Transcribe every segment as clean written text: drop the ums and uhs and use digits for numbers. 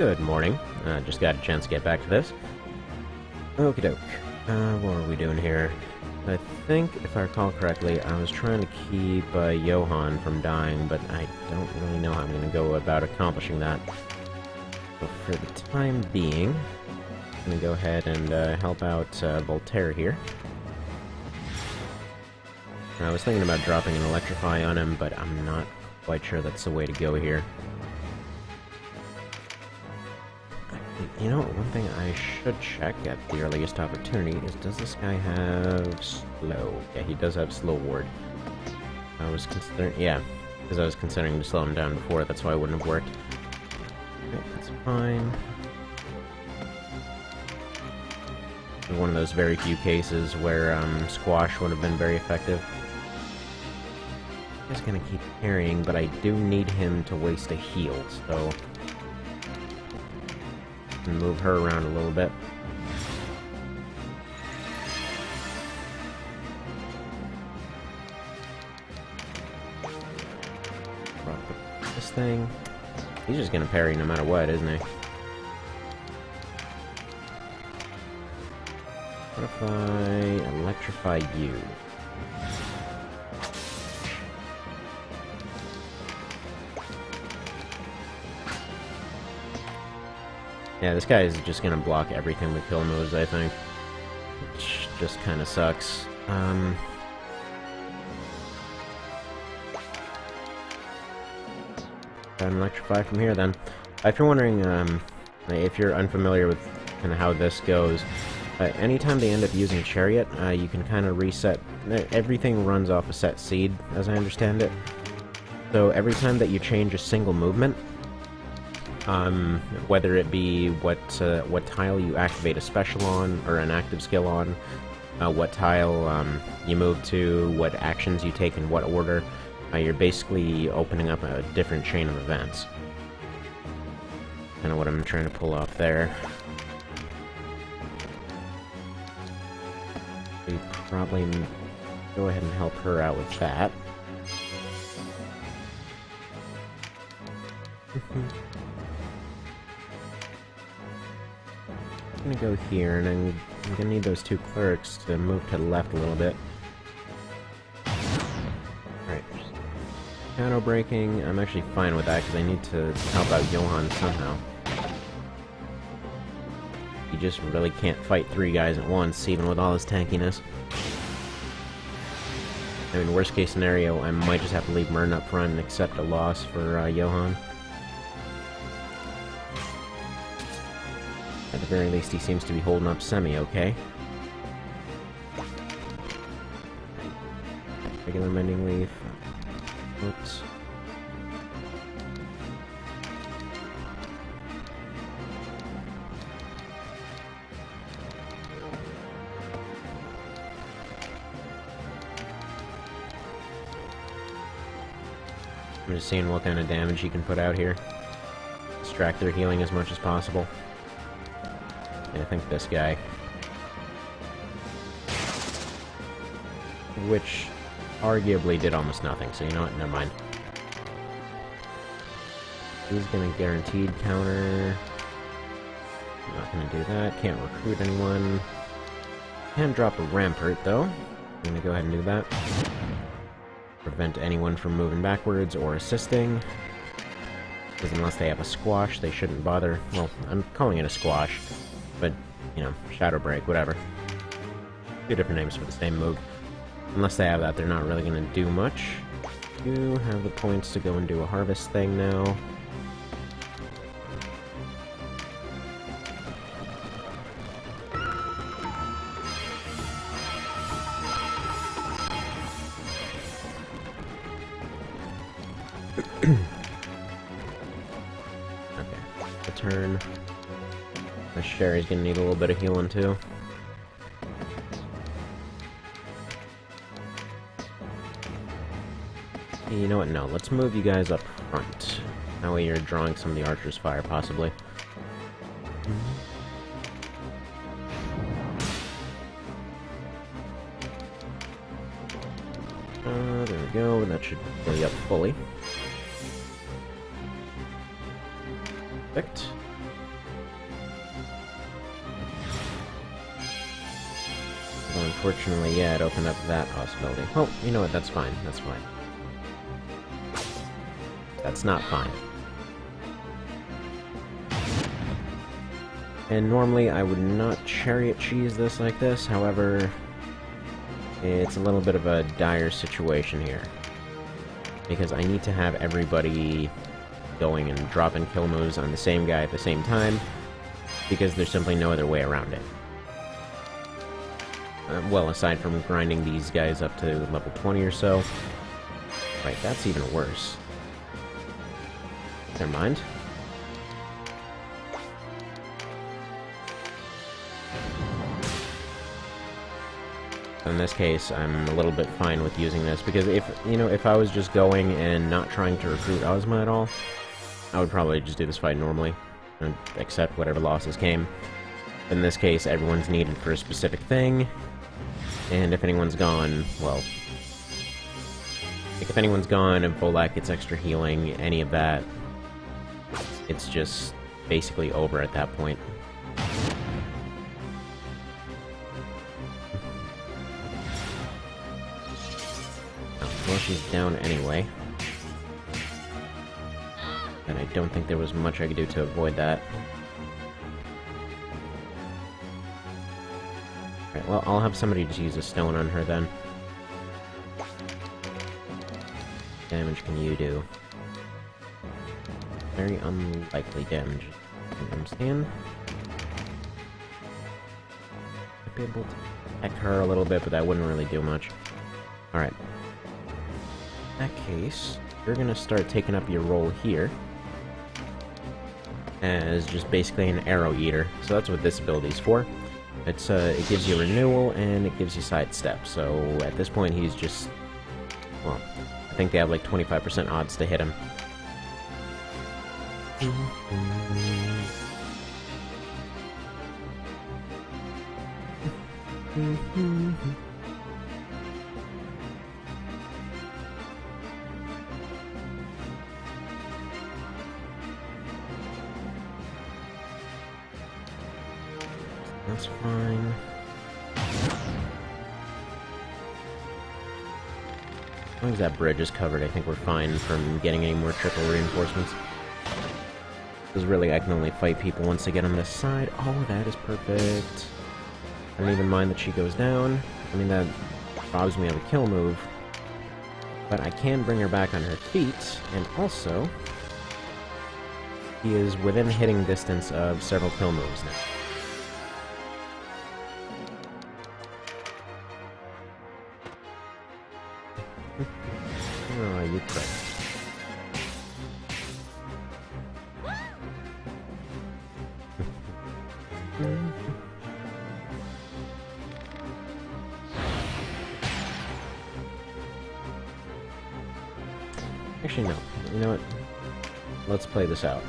Good morning. Just got a chance to get back to this. Okie doke. What are we doing here? I think, if I recall correctly, I was trying to keep Johan from dying, but I don't really know how I'm going to go about accomplishing that. So for the time being, I'm going to go ahead and help out Voltaire here. I was thinking about dropping an Electrify on him, but I'm not quite sure that's the way to go here. You know, one thing I should check at the earliest opportunity is, does this guy have slow? Yeah, he does have slow ward. I was considering, yeah, because I was considering to slow him down before, that's why it wouldn't have worked. Okay, that's fine. One of those very few cases where Squash would have been very effective. I'm just gonna keep carrying, but I do need him to waste a heal, so... and move her around a little bit. Drop this thing. He's just gonna parry no matter what, isn't he? What if I electrify you? Yeah, this guy is just gonna block everything with kill moves, I think. Which just kinda sucks. Can electrify from here, then. If you're wondering, if you're unfamiliar with kinda how this goes, anytime they end up using Chariot, you can kinda reset. Everything runs off a set seed, as I understand it. So every time that you change a single movement, whether it be what tile you activate a special on, or an active skill on, what tile you move to, what actions you take in what order, you're basically opening up a different chain of events. Kind of what I'm trying to pull off there. We probably go ahead and help her out with that. I'm gonna go here, and I'm gonna need those two clerics to move to the left a little bit. Alright. Shadowbreaking, I'm actually fine with that, because I need to help out Johan somehow. He just really can't fight three guys at once, even with all his tankiness. I mean, worst case scenario, I might just have to leave Myrn up front and accept a loss for Johan. At the very least, he seems to be holding up semi-okay. Regular Mending Leaf. Oops. I'm just seeing what kind of damage he can put out here. Distract their healing as much as possible. I think this guy. Which arguably did almost nothing, so you know what, never mind. He's gonna guaranteed counter. Not gonna do that, can't recruit anyone. Can drop a Rampart though. I'm gonna go ahead and do that. Prevent anyone from moving backwards or assisting. Because unless they have a squash, they shouldn't bother. Well, I'm calling it a squash. But, you know, Shadowbreak, whatever. Two different names for the same move. Unless they have that, they're not really going to do much. You have the points to go and do a harvest thing now. Okay, the turn. My Sherry's gonna need a little bit of healing too. You know what? No, let's move you guys up front. That way you're drawing some of the archer's fire, possibly. There we go. That should fill you up fully. Perfect. Well, unfortunately, yeah, it opened up that possibility. Oh, you know what, that's fine, that's fine. That's not fine. And normally I would not chariot cheese this like this, however, it's a little bit of a dire situation here. Because I need to have everybody going and dropping kill moves on the same guy at the same time, because there's simply no other way around it. Well, aside from grinding these guys up to level 20 or so. Right, that's even worse. Never mind. In this case, I'm a little bit fine with using this, because if I was just going and not trying to recruit Ozma at all, I would probably just do this fight normally, and accept whatever losses came. In this case, everyone's needed for a specific thing, and if anyone's gone, well... if anyone's gone and Volak gets extra healing, any of that, it's just basically over at that point. Well, she's down anyway. And I don't think there was much I could do to avoid that. Alright, well, I'll have somebody just use a stone on her then. Damage can you do? Very unlikely damage. I understand. I'd be able to attack her a little bit, but that wouldn't really do much. Alright. In that case, you're gonna start taking up your role here as just basically an arrow eater. So that's what this ability's for. It gives you renewal and it gives you sidestep. So at this point, he's just, well, I think they have like 25% odds to hit him. That's fine. As long as that bridge is covered, I think we're fine from getting any more triple reinforcements. Because really, I can only fight people once I get on this side. Oh, that is perfect. I don't even mind that she goes down. I mean, that robs me of a kill move. But I can bring her back on her feet, and also, he is within hitting distance of several kill moves now. Oh, you prick. Actually, no. You know what? Let's play this out.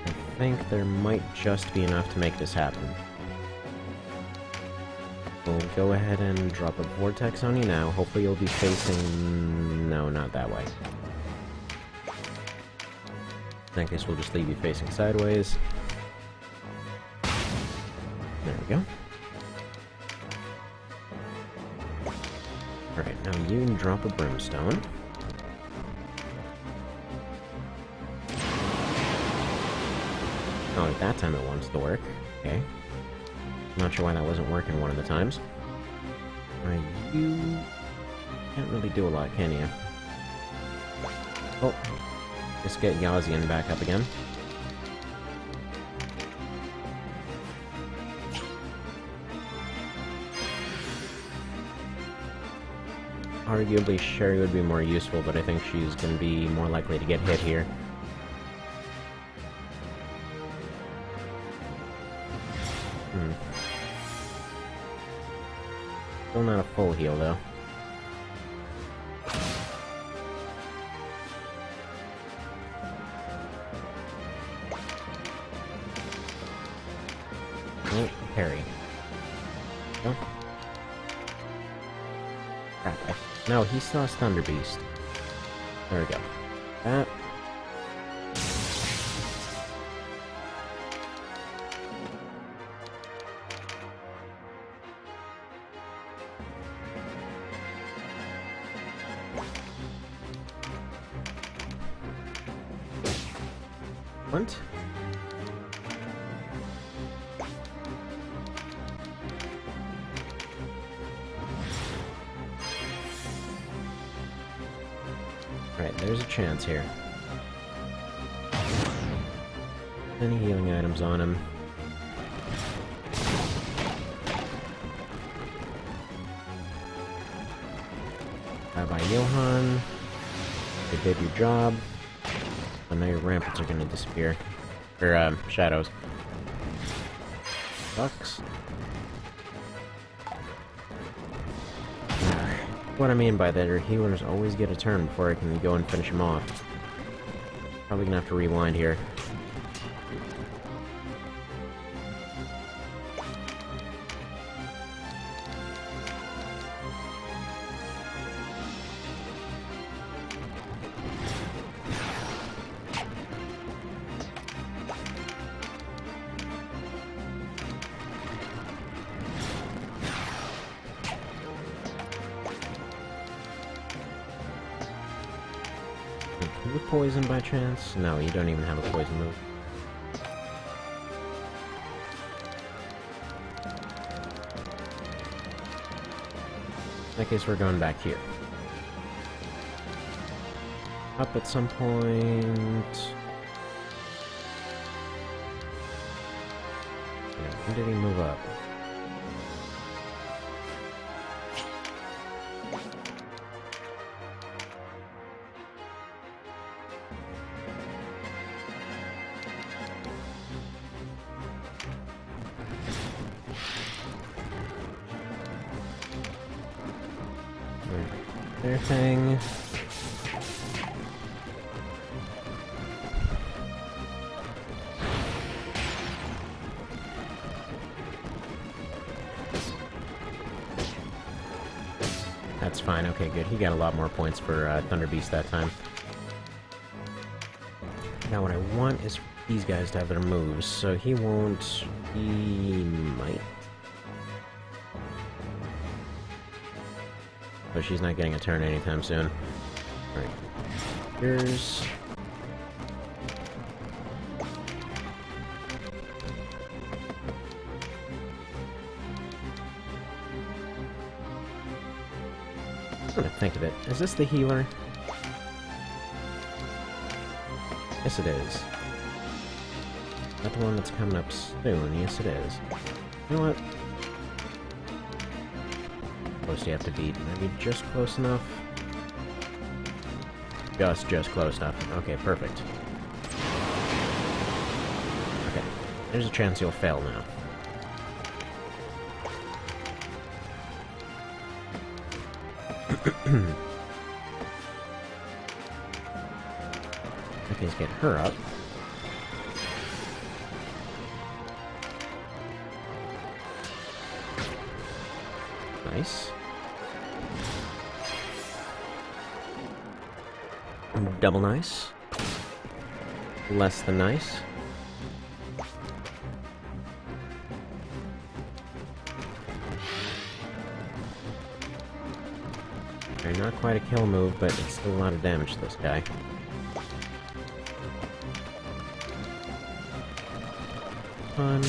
I think there might just be enough to make this happen. We'll go ahead and drop a Vortex on you now. Hopefully you'll be facing... no, not that way. In that case, we'll just leave you facing sideways. There we go. Alright, now you can drop a Brimstone. Oh, that time it wants to work. Okay. Not sure why that wasn't working one of the times. Alright, you can't really do a lot, can you? Oh, just get Yazian back up again. Arguably, Sherry would be more useful, but I think she's going to be more likely to get hit here. Still not a full heal, though. Oh, parry. Oh. Crap. No, he still has Thunder Beast. There we go. That. What? Right, there's a chance here. Any healing items on him? Bye-bye, Johan. You did your job. I know your ramparts are gonna disappear. Or, shadows. Flux. What I mean by that are healers always get a turn before I can go and finish him off. Probably gonna have to rewind here. Are you poisoned by chance? No, you don't even have a poison move. In that case, we're going back here. Up at some point... Yeah, when did he move up? Their thing. That's fine. Okay, good. He got a lot more points for Thunder Beast that time. Now what I want is for these guys to have their moves, so he won't... He might. But she's not getting a turn anytime soon. Alright. Here's... I'm gonna think of it. Is this the healer? Yes, it is. Is that the one that's coming up soon? Yes, it is. You know what? Close you have to beat. Maybe just close enough? Just close enough. Okay, perfect. Okay. There's a chance you'll fail now. Okay, let's get her up. Nice. Double nice. Less than nice. Okay, not quite a kill move, but it's still a lot of damage to this guy. Fun.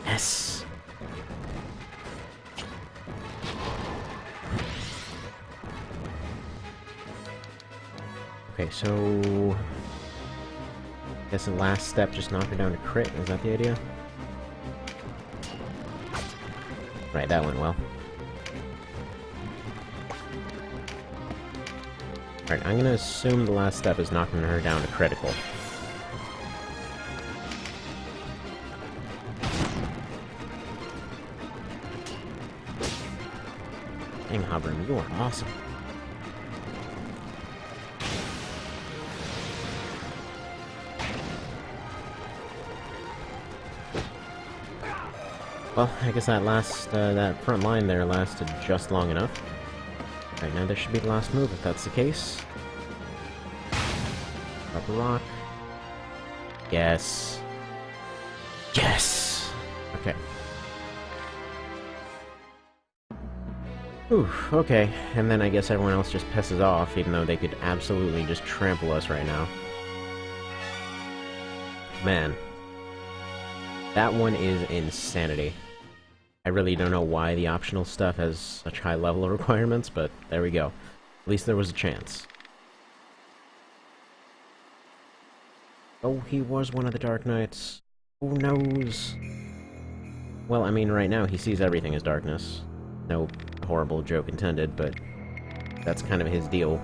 Yes! Okay, so... I guess the last step, just knock her down to crit, is that the idea? Right, that went well. Alright, I'm gonna assume the last step is knocking her down to critical. Dang, Hobram, you are awesome. Well, I guess that that front line there lasted just long enough. Right now, this should be the last move, if that's the case. Drop a rock. Yes. Yes! Okay. Whew, okay. And then I guess everyone else just pisses off, even though they could absolutely just trample us right now. Man. That one is insanity. I really don't know why the optional stuff has such high level of requirements, but there we go. At least there was a chance. Oh, he was one of the Dark Knights. Who knows? Well, I mean, right now he sees everything as darkness. No horrible joke intended, but that's kind of his deal.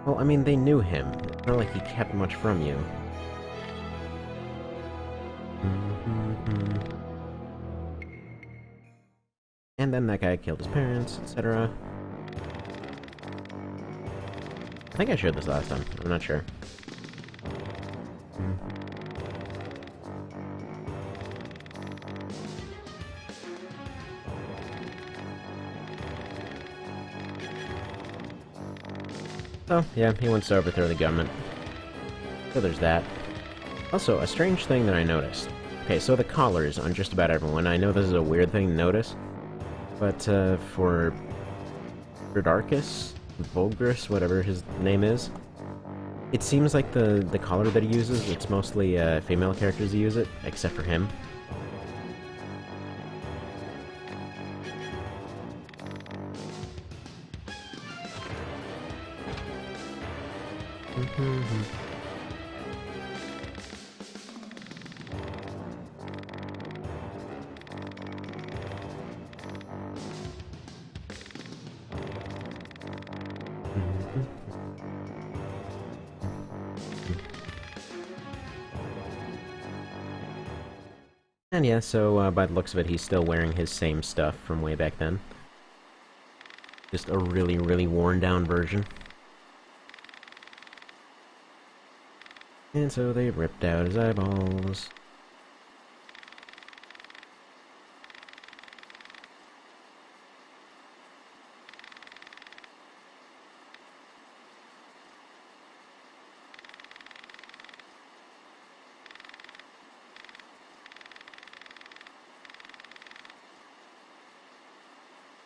Well, I mean, they knew him. It's not like he kept much from you. And then that guy killed his parents, etc. I think I showed this last time. I'm not sure. Oh, yeah, he wants to overthrow the government. So there's that. Also, a strange thing that I noticed. Okay, so the collars on just about everyone. I know this is a weird thing to notice, but for Darkus, Vulgris, whatever his name is, it seems like the collar that he uses, it's mostly female characters who use it, except for him. And yeah, so by the looks of it, he's still wearing his same stuff from way back then. Just a really, really worn-down version. And so they ripped out his eyeballs.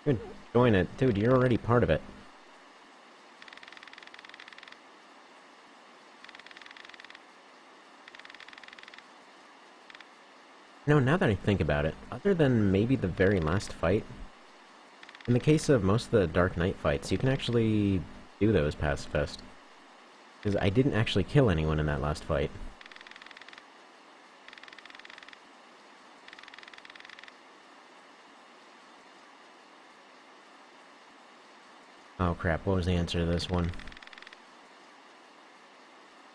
Dude, join it. Dude, you're already part of it. No, now that I think about it, other than maybe the very last fight, in the case of most of the Dark Knight fights, you can actually do those pacifist. Because I didn't actually kill anyone in that last fight. Oh crap, what was the answer to this one?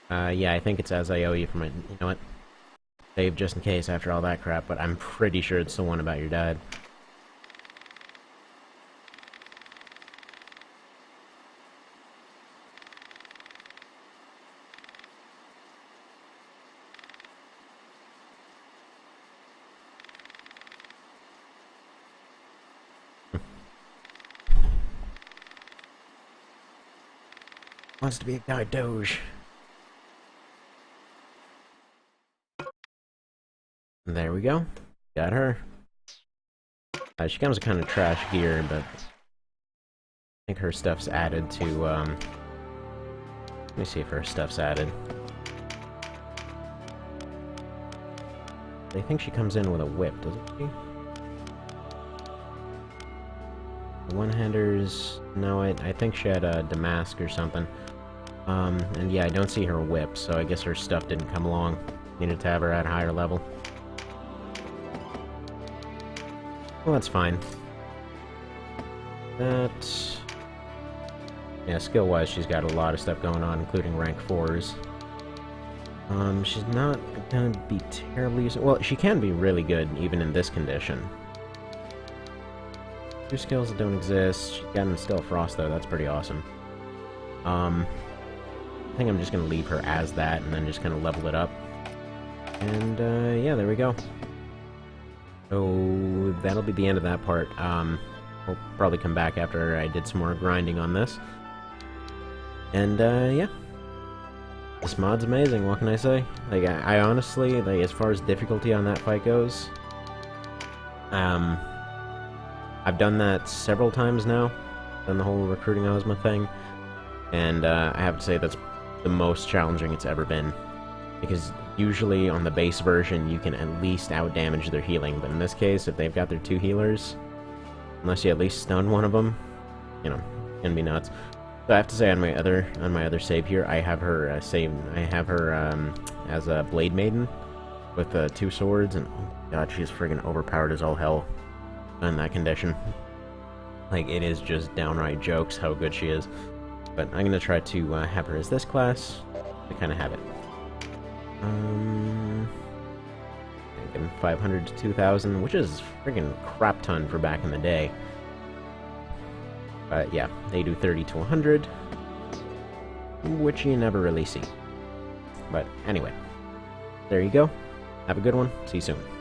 Yeah, I think it's as I owe you for my... You know what? Save just in case after all that crap, but I'm pretty sure it's the one about your dad. Wants to be a guy doge. There we go. Got her. She comes with kind of trash gear, but I think her stuff's added to, let me see if her stuff's added. I think she comes in with a whip, doesn't she? The one-handers... No, I think she had a damask or something. And yeah, I don't see her whip, so I guess her stuff didn't come along. Needed to have her at a higher level. Well, that's fine. That... Yeah, skill-wise, she's got a lot of stuff going on, including rank 4s. She's not gonna be terribly useful. Well, she can be really good, even in this condition. 2 skills that don't exist. She got Instill Frost, though. That's pretty awesome. I think I'm just gonna leave her as that, and then just kind of level it up. And, yeah, there we go. So, that'll be the end of that part. I'll probably come back after I did some more grinding on this. And, yeah. This mod's amazing, what can I say? Like, I honestly, like, as far as difficulty on that fight goes, I've done that several times now, done the whole recruiting Ozma thing, and I have to say that's the most challenging it's ever been. Because usually on the base version, you can at least out-damage their healing, but in this case, if they've got their 2 healers, unless you at least stun one of them, you know, it's gonna be nuts. So I have to say, on my other save here, I have her as a Blade Maiden with 2 swords, and oh god, she's friggin' overpowered as all hell in that condition. Like, it is just downright jokes how good she is. But I'm gonna try to have her as this class to kind of have it. Again, 500 to 2,000, which is friggin' crap ton for back in the day. But yeah, they do 30 to 100, which you never really see. But anyway, there you go. Have a good one. See you soon.